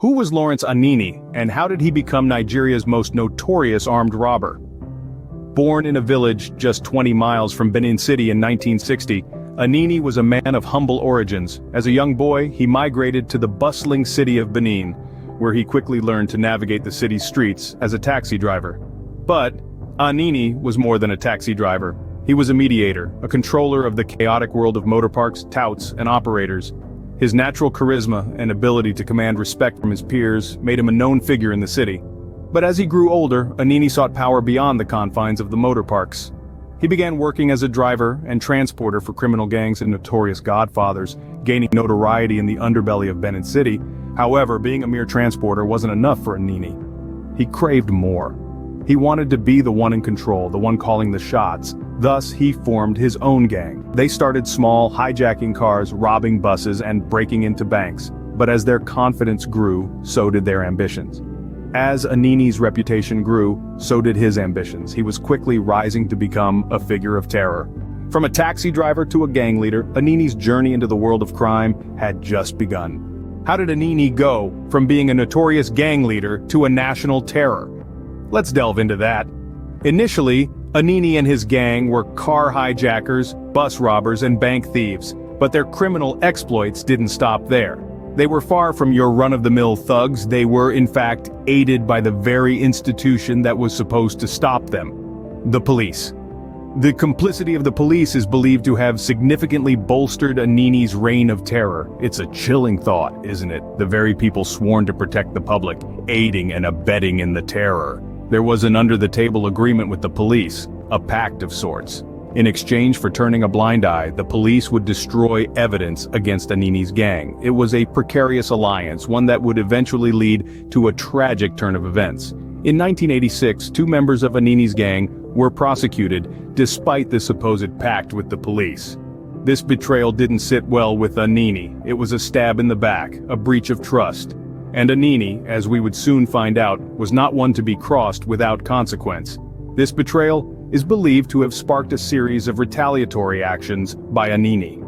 Who was Lawrence Anini, and how did he become Nigeria's most notorious armed robber? Born in a village just 20 miles from Benin City in 1960, Anini was a man of humble origins. As a young boy, he migrated to the bustling city of Benin, where he quickly learned to navigate the city's streets as a taxi driver. But Anini was more than a taxi driver. He was a mediator, a controller of the chaotic world of motor parks, touts, and operators. His natural charisma and ability to command respect from his peers made him a known figure in the city. But as he grew older, Anini sought power beyond the confines of the motor parks. He began working as a driver and transporter for criminal gangs and notorious godfathers, gaining notoriety in the underbelly of Benin City. However, being a mere transporter wasn't enough for Anini. He craved more. He wanted to be the one in control, the one calling the shots. Thus, he formed his own gang. They started small, hijacking cars, robbing buses, and breaking into banks. But as their confidence grew, so did their ambitions. As Anini's reputation grew, so did his ambitions. He was quickly rising to become a figure of terror. From a taxi driver to a gang leader, Anini's journey into the world of crime had just begun. How did Anini go from being a notorious gang leader to a national terror? Let's delve into that. Initially, Anini and his gang were car hijackers, bus robbers, and bank thieves, but their criminal exploits didn't stop there. They were far from your run-of-the-mill thugs. They were, in fact, aided by the very institution that was supposed to stop them: the police. The complicity of the police is believed to have significantly bolstered Anini's reign of terror. It's a chilling thought, isn't it? The very people sworn to protect the public, aiding and abetting in the terror. There was an under-the-table agreement with the police, a pact of sorts. In exchange for turning a blind eye, the police would destroy evidence against Anini's gang. It was a precarious alliance, one that would eventually lead to a tragic turn of events. In 1986, 2 members of Anini's gang were prosecuted, despite the supposed pact with the police. This betrayal didn't sit well with Anini. It was a stab in the back, a breach of trust. And Anini, as we would soon find out, was not one to be crossed without consequence. This betrayal is believed to have sparked a series of retaliatory actions by Anini.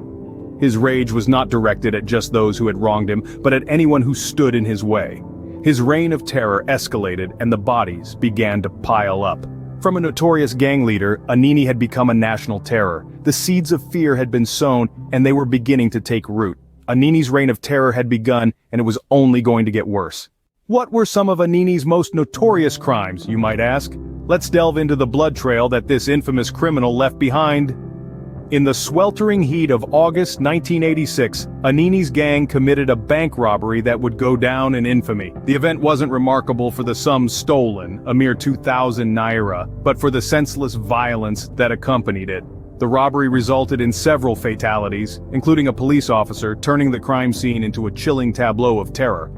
His rage was not directed at just those who had wronged him, but at anyone who stood in his way. His reign of terror escalated, and the bodies began to pile up. From a notorious gang leader, Anini had become a national terror. The seeds of fear had been sown, and they were beginning to take root. Anini's reign of terror had begun, and it was only going to get worse. What were some of Anini's most notorious crimes, you might ask? Let's delve into the blood trail that this infamous criminal left behind. In the sweltering heat of August 1986, Anini's gang committed a bank robbery that would go down in infamy. The event wasn't remarkable for the sum stolen, a mere 2,000 naira, but for the senseless violence that accompanied it. The robbery resulted in several fatalities, including a police officer, turning the crime scene into a chilling tableau of terror.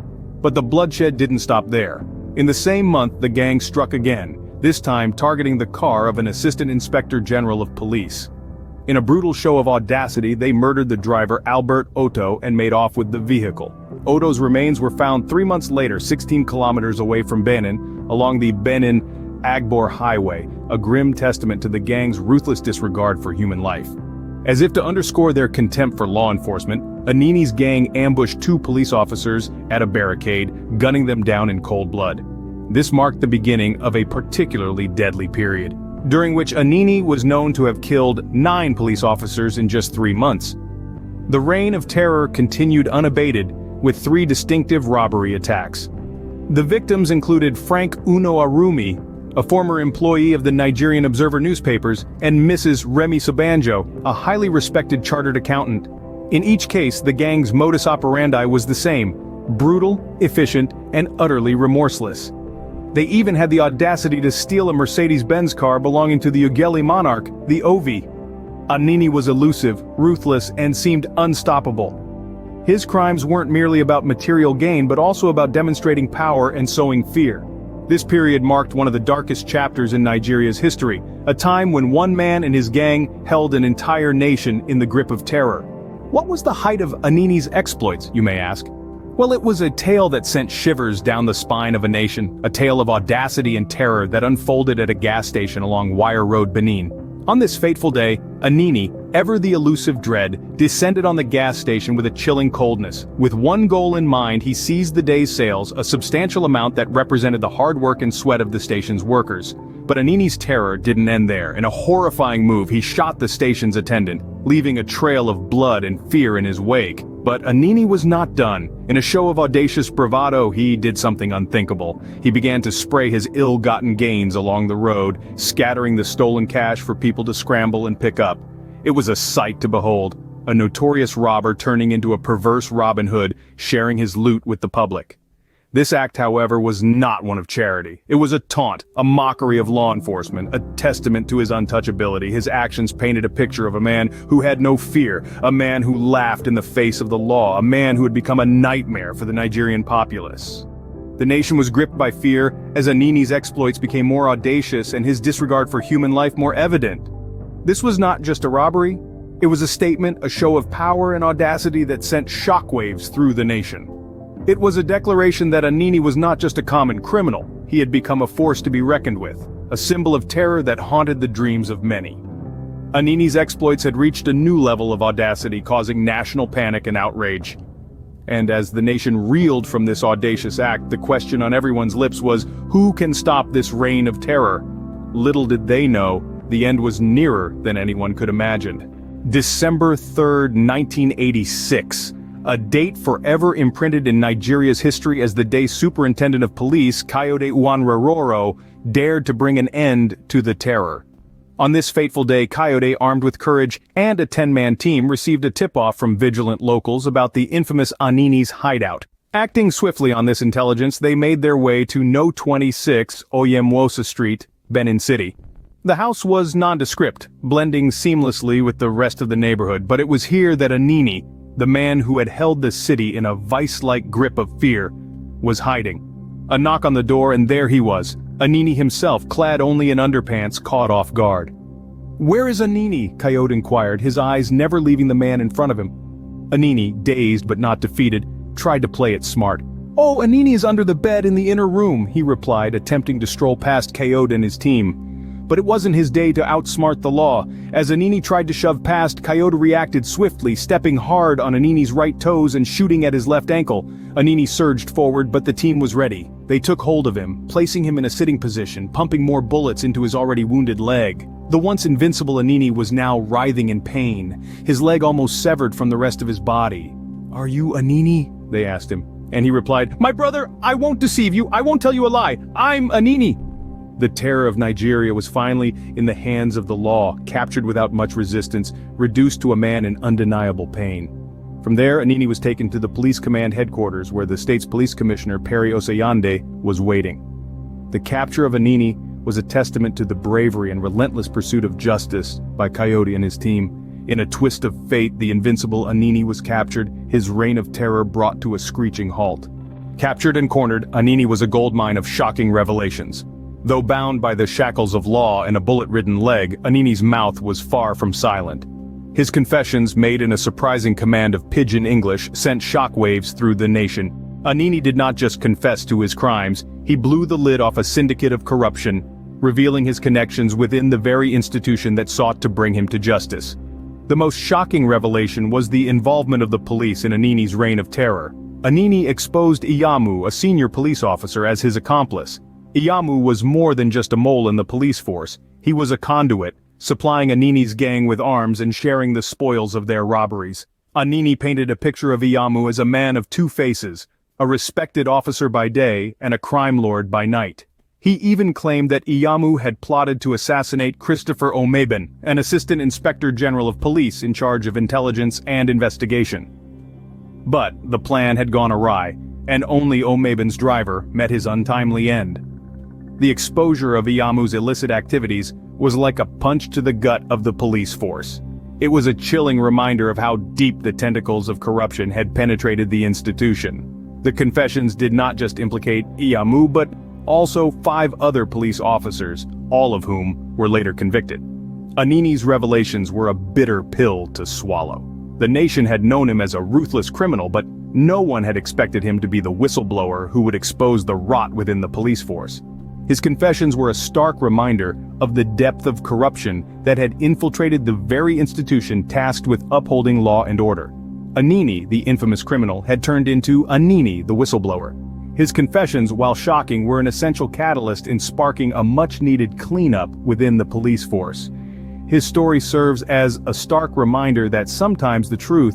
But the bloodshed didn't stop there. In the same month, the gang struck again, this time targeting the car of an assistant inspector general of police. In a brutal show of audacity, they murdered the driver Albert Otto and made off with the vehicle. Otto's remains were found 3 months later, 16 kilometers away from Benin, along the Benin-Agbor Highway, a grim testament to the gang's ruthless disregard for human life. As if to underscore their contempt for law enforcement, Anini's gang ambushed 2 police officers at a barricade, gunning them down in cold blood. This marked the beginning of a particularly deadly period, during which Anini was known to have killed 9 police officers in just 3 months. The reign of terror continued unabated, with 3 distinctive robbery attacks. The victims included Frank Uno Arumi, a former employee of the Nigerian Observer newspapers, and Mrs. Remy Sabanjo, a highly respected chartered accountant. In each case, the gang's modus operandi was the same: brutal, efficient, and utterly remorseless. They even had the audacity to steal a Mercedes-Benz car belonging to the Ughelli monarch, the Ovi. Anini was elusive, ruthless, and seemed unstoppable. His crimes weren't merely about material gain, but also about demonstrating power and sowing fear. This period marked one of the darkest chapters in Nigeria's history, a time when one man and his gang held an entire nation in the grip of terror. What was the height of Anini's exploits, you may ask? Well, it was a tale that sent shivers down the spine of a nation, a tale of audacity and terror that unfolded at a gas station along Wire Road, Benin. On this fateful day, Anini, ever the elusive Dread, descended on the gas station with a chilling coldness. With one goal in mind, he seized the day's sales, a substantial amount that represented the hard work and sweat of the station's workers. But Anini's terror didn't end there. In a horrifying move, he shot the station's attendant, leaving a trail of blood and fear in his wake. But Anini was not done. In a show of audacious bravado, he did something unthinkable. He began to spray his ill-gotten gains along the road, scattering the stolen cash for people to scramble and pick up. It was a sight to behold, a notorious robber turning into a perverse Robin Hood, sharing his loot with the public. This act, however, was not one of charity. It was a taunt, a mockery of law enforcement, a testament to his untouchability. His actions painted a picture of a man who had no fear, a man who laughed in the face of the law, a man who had become a nightmare for the Nigerian populace. The nation was gripped by fear as Anini's exploits became more audacious and his disregard for human life more evident. This was not just a robbery. It was a statement, a show of power and audacity that sent shockwaves through the nation. It was a declaration that Anini was not just a common criminal, he had become a force to be reckoned with, a symbol of terror that haunted the dreams of many. Anini's exploits had reached a new level of audacity, causing national panic and outrage. And as the nation reeled from this audacious act, the question on everyone's lips was, who can stop this reign of terror? Little did they know, the end was nearer than anyone could imagine. December 3rd, 1986. A date forever imprinted in Nigeria's history as the day Superintendent of Police, Kayode Nwanrororo, dared to bring an end to the terror. On this fateful day, Kayode, armed with courage and a 10-man team, received a tip-off from vigilant locals about the infamous Anini's hideout. Acting swiftly on this intelligence, they made their way to No 26 Oyemwosa Street, Benin City. The house was nondescript, blending seamlessly with the rest of the neighborhood, but it was here that Anini, the man who had held the city in a vice-like grip of fear, was hiding. A knock on the door and there he was, Anini himself, clad only in underpants, caught off guard. "Where is Anini?" Kayode inquired, his eyes never leaving the man in front of him. Anini, dazed but not defeated, tried to play it smart. "Oh, Anini is under the bed in the inner room," he replied, attempting to stroll past Kayode and his team. But it wasn't his day to outsmart the law. As Anini tried to shove past, Kayode reacted swiftly, stepping hard on Anini's right toes and shooting at his left ankle. Anini surged forward, but the team was ready. They took hold of him, placing him in a sitting position, pumping more bullets into his already wounded leg. The once invincible Anini was now writhing in pain, his leg almost severed from the rest of his body. "Are you Anini?" they asked him. And he replied, "My brother, I won't deceive you, I won't tell you a lie. I'm Anini." The terror of Nigeria was finally in the hands of the law, captured without much resistance, reduced to a man in undeniable pain. From there, Anini was taken to the police command headquarters where the state's police commissioner, Perry Osayande, was waiting. The capture of Anini was a testament to the bravery and relentless pursuit of justice by Kayode and his team. In a twist of fate, the invincible Anini was captured, his reign of terror brought to a screeching halt. Captured and cornered, Anini was a goldmine of shocking revelations. Though bound by the shackles of law and a bullet-ridden leg, Anini's mouth was far from silent. His confessions, made in a surprising command of pidgin English, sent shockwaves through the nation. Anini did not just confess to his crimes, he blew the lid off a syndicate of corruption, revealing his connections within the very institution that sought to bring him to justice. The most shocking revelation was the involvement of the police in Anini's reign of terror. Anini exposed Iyamu, a senior police officer, as his accomplice. Iyamu was more than just a mole in the police force. He was a conduit, supplying Anini's gang with arms and sharing the spoils of their robberies. Anini painted a picture of Iyamu as a man of two faces, a respected officer by day and a crime lord by night. He even claimed that Iyamu had plotted to assassinate Christopher Omeben, an assistant inspector general of police in charge of intelligence and investigation. But the plan had gone awry, and only Omeben's driver met his untimely end. The exposure of Iyamu's illicit activities was like a punch to the gut of the police force. It was a chilling reminder of how deep the tentacles of corruption had penetrated the institution. The confessions did not just implicate Iyamu but also 5 other police officers, all of whom were later convicted. Anini's revelations were a bitter pill to swallow. The nation had known him as a ruthless criminal, but no one had expected him to be the whistleblower who would expose the rot within the police force. His confessions were a stark reminder of the depth of corruption that had infiltrated the very institution tasked with upholding law and order. Anini, the infamous criminal, had turned into Anini, the whistleblower. His confessions, while shocking, were an essential catalyst in sparking a much-needed cleanup within the police force. His story serves as a stark reminder that sometimes the truth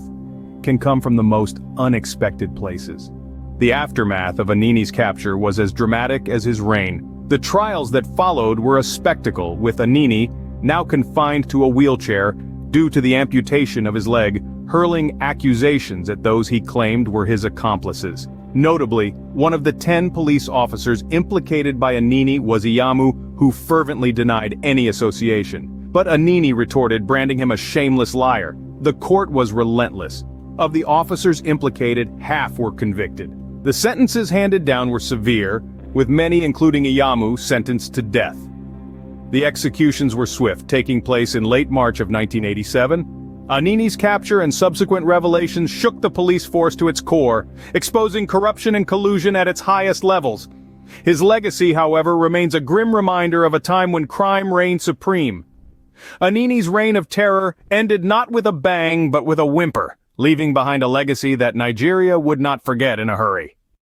can come from the most unexpected places. The aftermath of Anini's capture was as dramatic as his reign. The trials that followed were a spectacle, with Anini, now confined to a wheelchair due to the amputation of his leg, hurling accusations at those he claimed were his accomplices. Notably, one of the 10 police officers implicated by Anini was Iyamu, who fervently denied any association. But Anini retorted, branding him a shameless liar. The court was relentless. Of the officers implicated, half were convicted. The sentences handed down were severe, with many, including Iyamu, sentenced to death. The executions were swift, taking place in late March of 1987. Anini's capture and subsequent revelations shook the police force to its core, exposing corruption and collusion at its highest levels. His legacy, however, remains a grim reminder of a time when crime reigned supreme. Anini's reign of terror ended not with a bang but with a whimper, leaving behind a legacy that Nigeria would not forget in a hurry.